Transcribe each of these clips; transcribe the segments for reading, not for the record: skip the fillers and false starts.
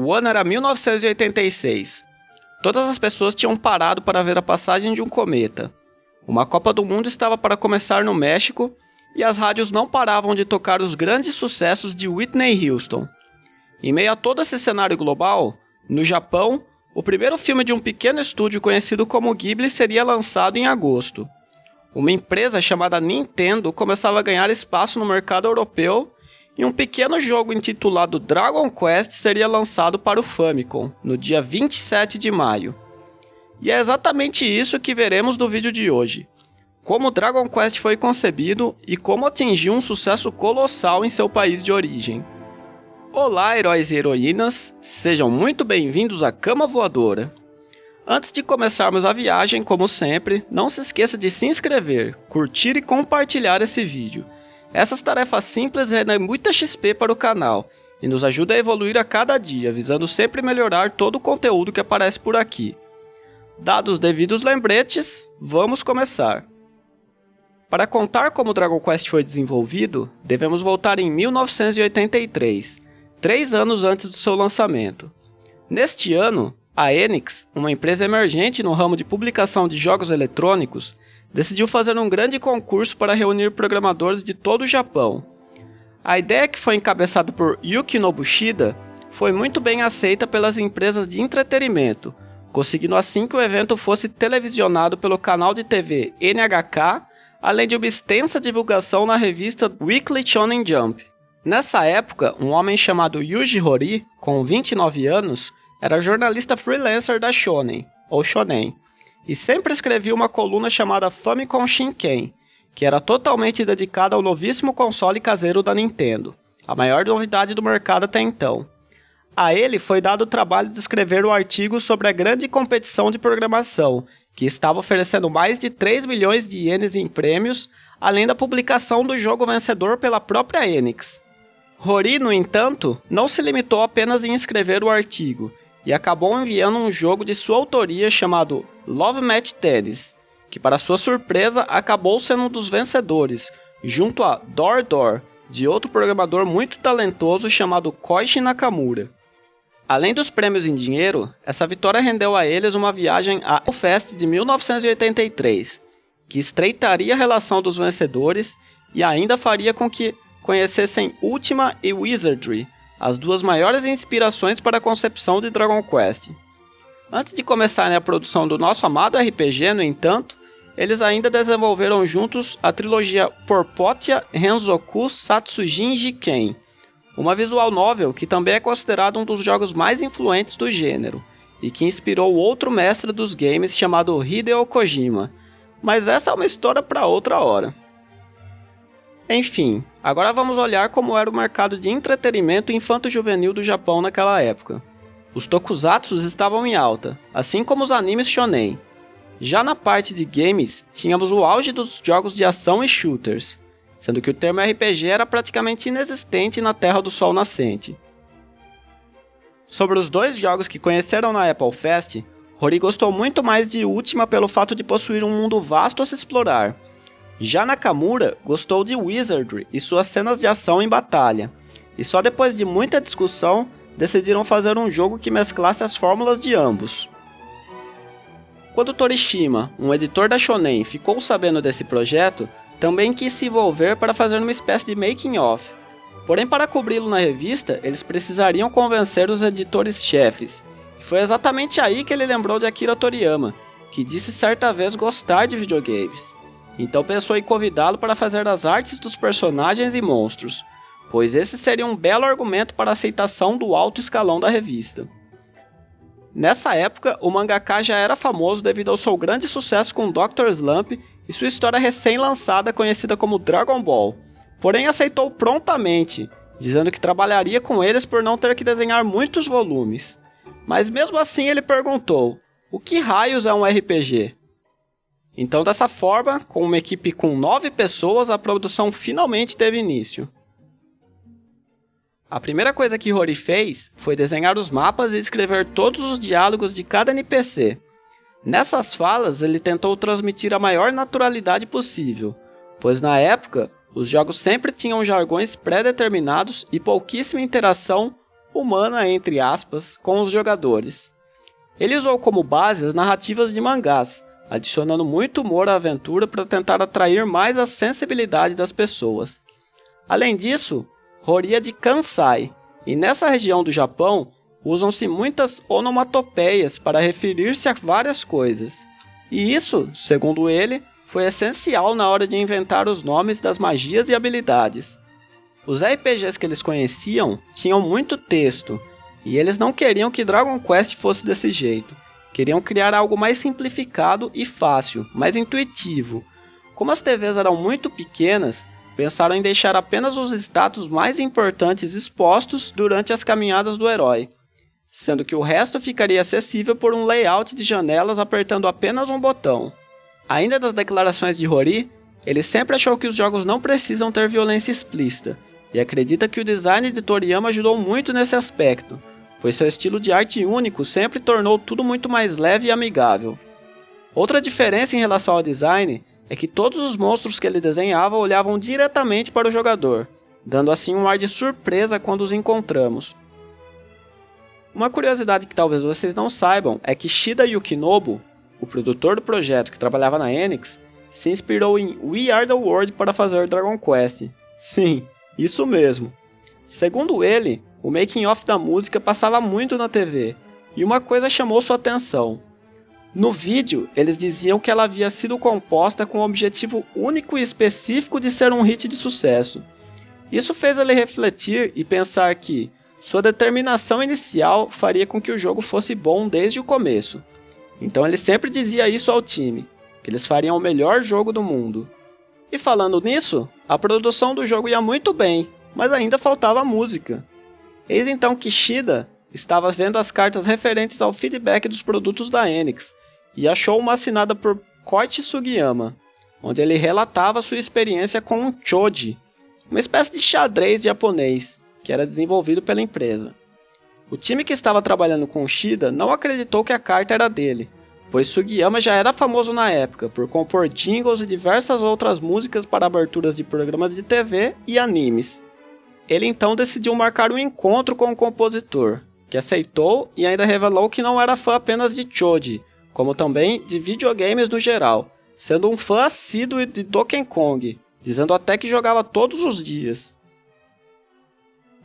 O ano era 1986. Todas as pessoas tinham parado para ver a passagem de um cometa. Uma Copa do Mundo estava para começar no México e as rádios não paravam de tocar os grandes sucessos de Whitney Houston. Em meio a todo esse cenário global, no Japão, o primeiro filme de um pequeno estúdio conhecido como Ghibli seria lançado em agosto. Uma empresa chamada Nintendo começava a ganhar espaço no mercado europeu e um pequeno jogo intitulado Dragon Quest seria lançado para o Famicom no dia 27 de maio. E é exatamente isso que veremos no vídeo de hoje. Como Dragon Quest foi concebido e como atingiu um sucesso colossal em seu país de origem. Olá, heróis e heroínas, sejam muito bem-vindos à Cama Voadora. Antes de começarmos a viagem, como sempre, não se esqueça de se inscrever, curtir e compartilhar esse vídeo. Essas tarefas simples rendem muita XP para o canal e nos ajudam a evoluir a cada dia, visando sempre melhorar todo o conteúdo que aparece por aqui. Dados os devidos lembretes, vamos começar. Para contar como Dragon Quest foi desenvolvido, devemos voltar em 1983, 3 anos antes do seu lançamento. Neste ano, a Enix, uma empresa emergente no ramo de publicação de jogos eletrônicos, decidiu fazer um grande concurso para reunir programadores de todo o Japão. A ideia, que foi encabeçada por Yuki Nobushida, foi muito bem aceita pelas empresas de entretenimento, conseguindo assim que o evento fosse televisionado pelo canal de TV NHK, além de uma extensa divulgação na revista Weekly Shonen Jump. Nessa época, um homem chamado Yuji Horii, com 29 anos, era jornalista freelancer da Shonen, ou Shonen, e sempre escrevia uma coluna chamada Famicom Shinken, que era totalmente dedicada ao novíssimo console caseiro da Nintendo, a maior novidade do mercado até então. A ele foi dado o trabalho de escrever o artigo sobre a grande competição de programação, que estava oferecendo mais de 3 milhões de ienes em prêmios, além da publicação do jogo vencedor pela própria Enix. Horii, no entanto, não se limitou apenas em escrever o artigo, e acabou enviando um jogo de sua autoria chamado Love Match Tennis, que para sua surpresa acabou sendo um dos vencedores, junto a Door Door, de outro programador muito talentoso chamado Koichi Nakamura. Além dos prêmios em dinheiro, essa vitória rendeu a eles uma viagem à Fest de 1983, que estreitaria a relação dos vencedores e ainda faria com que conhecessem Ultima e Wizardry, as duas maiores inspirações para a concepção de Dragon Quest. Antes de começarem a produção do nosso amado RPG, no entanto, eles ainda desenvolveram juntos a trilogia Porpotia Renzoku Satsujin Jiken, uma visual novel que também é considerado um dos jogos mais influentes do gênero, e que inspirou outro mestre dos games chamado Hideo Kojima, mas essa é uma história para outra hora. Enfim, agora vamos olhar como era o mercado de entretenimento infanto-juvenil do Japão naquela época. Os tokusatsus estavam em alta, assim como os animes shonen. Já na parte de games, tínhamos o auge dos jogos de ação e shooters, sendo que o termo RPG era praticamente inexistente na Terra do Sol Nascente. Sobre os 2 jogos que conheceram na Apple Fest, Horii gostou muito mais de Ultima pelo fato de possuir um mundo vasto a se explorar. Já Nakamura gostou de Wizardry e suas cenas de ação em batalha, e só depois de muita discussão decidiram fazer um jogo que mesclasse as fórmulas de ambos. Quando Torishima, um editor da Shonen, ficou sabendo desse projeto, também quis se envolver para fazer uma espécie de making-of. Porém, para cobri-lo na revista, eles precisariam convencer os editores-chefes, e foi exatamente aí que ele lembrou de Akira Toriyama, que disse certa vez gostar de videogames. Então pensou em convidá-lo para fazer as artes dos personagens e monstros, pois esse seria um belo argumento para a aceitação do alto escalão da revista. Nessa época, o mangaka já era famoso devido ao seu grande sucesso com Dr. Slump e sua história recém-lançada conhecida como Dragon Ball, porém aceitou prontamente, dizendo que trabalharia com eles por não ter que desenhar muitos volumes. Mas mesmo assim ele perguntou, o que raios é um RPG? Então dessa forma, com uma equipe com 9 pessoas, a produção finalmente teve início. A primeira coisa que Horii fez foi desenhar os mapas e escrever todos os diálogos de cada NPC. Nessas falas, ele tentou transmitir a maior naturalidade possível, pois na época, os jogos sempre tinham jargões pré-determinados e pouquíssima interação humana entre aspas, com os jogadores. Ele usou como base as narrativas de mangás, adicionando muito humor à aventura para tentar atrair mais a sensibilidade das pessoas. Além disso, Rory é de Kansai, e nessa região do Japão usam-se muitas onomatopeias para referir-se a várias coisas. E isso, segundo ele, foi essencial na hora de inventar os nomes das magias e habilidades. Os RPGs que eles conheciam tinham muito texto, e eles não queriam que Dragon Quest fosse desse jeito. Queriam criar algo mais simplificado e fácil, mais intuitivo. Como as TVs eram muito pequenas, pensaram em deixar apenas os status mais importantes expostos durante as caminhadas do herói, sendo que o resto ficaria acessível por um layout de janelas apertando apenas um botão. Ainda das declarações de Rory, ele sempre achou que os jogos não precisam ter violência explícita, e acredita que o design de Toriyama ajudou muito nesse aspecto, pois seu estilo de arte único sempre tornou tudo muito mais leve e amigável. Outra diferença em relação ao design é que todos os monstros que ele desenhava olhavam diretamente para o jogador, dando assim um ar de surpresa quando os encontramos. Uma curiosidade que talvez vocês não saibam é que Shida Yukinobu, o produtor do projeto que trabalhava na Enix, se inspirou em We Are The World para fazer Dragon Quest. Sim, isso mesmo. Segundo ele, o making-of da música passava muito na TV, e uma coisa chamou sua atenção. No vídeo, eles diziam que ela havia sido composta com o objetivo único e específico de ser um hit de sucesso. Isso fez ele refletir e pensar que sua determinação inicial faria com que o jogo fosse bom desde o começo. Então ele sempre dizia isso ao time, que eles fariam o melhor jogo do mundo. E falando nisso, a produção do jogo ia muito bem, mas ainda faltava música. Eis então que Shida estava vendo as cartas referentes ao feedback dos produtos da Enix, e achou uma assinada por Koichi Sugiyama, onde ele relatava sua experiência com um Choji, uma espécie de xadrez japonês, que era desenvolvido pela empresa. O time que estava trabalhando com Shida não acreditou que a carta era dele, pois Sugiyama já era famoso na época por compor jingles e diversas outras músicas para aberturas de programas de TV e animes. Ele então decidiu marcar um encontro com o compositor, que aceitou e ainda revelou que não era fã apenas de Choji, como também de videogames no geral, sendo um fã assíduo de Donkey Kong, dizendo até que jogava todos os dias.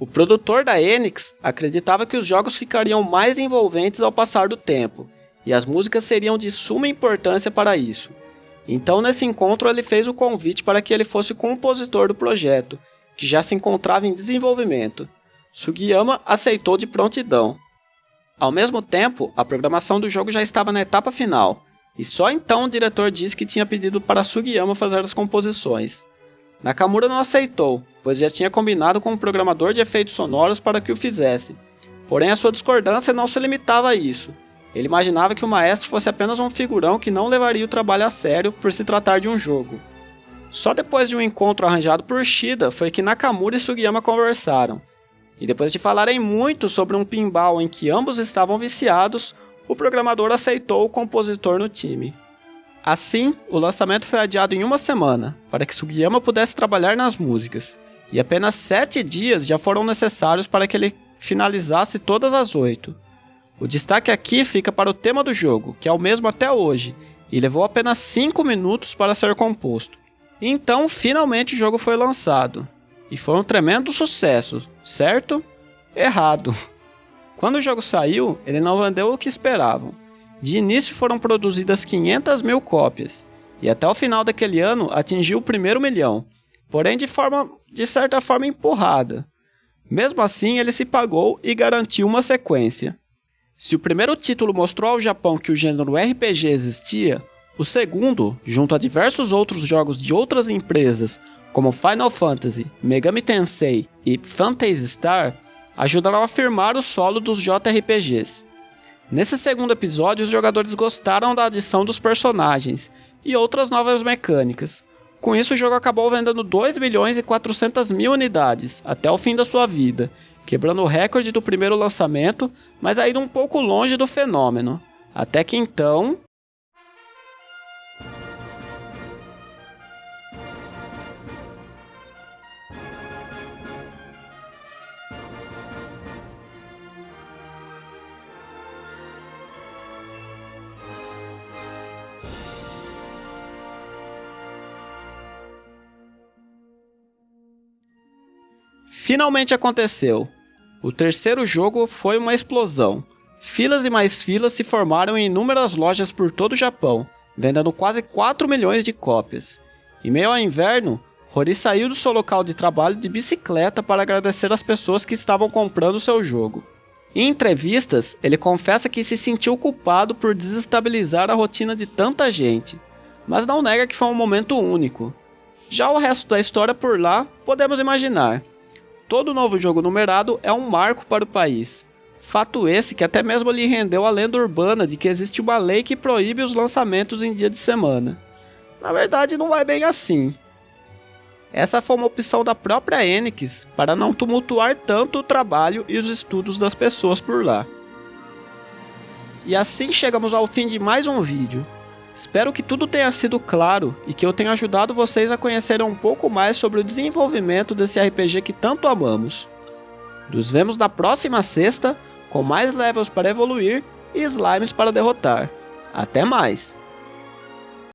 O produtor da Enix acreditava que os jogos ficariam mais envolventes ao passar do tempo, e as músicas seriam de suma importância para isso. Então nesse encontro ele fez o convite para que ele fosse o compositor do projeto, que já se encontrava em desenvolvimento. Sugiyama aceitou de prontidão. Ao mesmo tempo, a programação do jogo já estava na etapa final, e só então o diretor disse que tinha pedido para Sugiyama fazer as composições. Nakamura não aceitou, pois já tinha combinado com um programador de efeitos sonoros para que o fizesse. Porém, a sua discordância não se limitava a isso. Ele imaginava que o maestro fosse apenas um figurão que não levaria o trabalho a sério por se tratar de um jogo. Só depois de um encontro arranjado por Shida foi que Nakamura e Sugiyama conversaram. E depois de falarem muito sobre um pinball em que ambos estavam viciados, o programador aceitou o compositor no time. Assim, o lançamento foi adiado em uma semana, para que Sugiyama pudesse trabalhar nas músicas, e apenas 7 dias já foram necessários para que ele finalizasse todas as 8. O destaque aqui fica para o tema do jogo, que é o mesmo até hoje, e levou apenas 5 minutos para ser composto. E então, finalmente o jogo foi lançado. E foi um tremendo sucesso, certo? Errado. Quando o jogo saiu, ele não vendeu o que esperavam. De início foram produzidas 500 mil cópias, e até o final daquele ano atingiu o primeiro milhão, porém de certa forma empurrada. Mesmo assim, ele se pagou e garantiu uma sequência. Se o primeiro título mostrou ao Japão que o gênero RPG existia, o segundo, junto a diversos outros jogos de outras empresas, como Final Fantasy, Megami Tensei e Phantasy Star, ajudaram a afirmar o solo dos JRPGs. Nesse segundo episódio, os jogadores gostaram da adição dos personagens e outras novas mecânicas. Com isso, o jogo acabou vendendo 2.400.000 unidades até o fim da sua vida, quebrando o recorde do primeiro lançamento, mas ainda um pouco longe do fenômeno. Até que então... Finalmente aconteceu. O terceiro jogo foi uma explosão. Filas e mais filas se formaram em inúmeras lojas por todo o Japão, vendendo quase 4 milhões de cópias. Em meio ao inverno, Hori saiu do seu local de trabalho de bicicleta para agradecer às pessoas que estavam comprando seu jogo. Em entrevistas, ele confessa que se sentiu culpado por desestabilizar a rotina de tanta gente, mas não nega que foi um momento único. Já o resto da história por lá, podemos imaginar. Todo novo jogo numerado é um marco para o país. Fato esse que até mesmo lhe rendeu a lenda urbana de que existe uma lei que proíbe os lançamentos em dia de semana. Na verdade, não é bem assim. Essa foi uma opção da própria Enix para não tumultuar tanto o trabalho e os estudos das pessoas por lá. E assim chegamos ao fim de mais um vídeo. Espero que tudo tenha sido claro e que eu tenha ajudado vocês a conhecerem um pouco mais sobre o desenvolvimento desse RPG que tanto amamos. Nos vemos na próxima sexta, com mais levels para evoluir e slimes para derrotar. Até mais!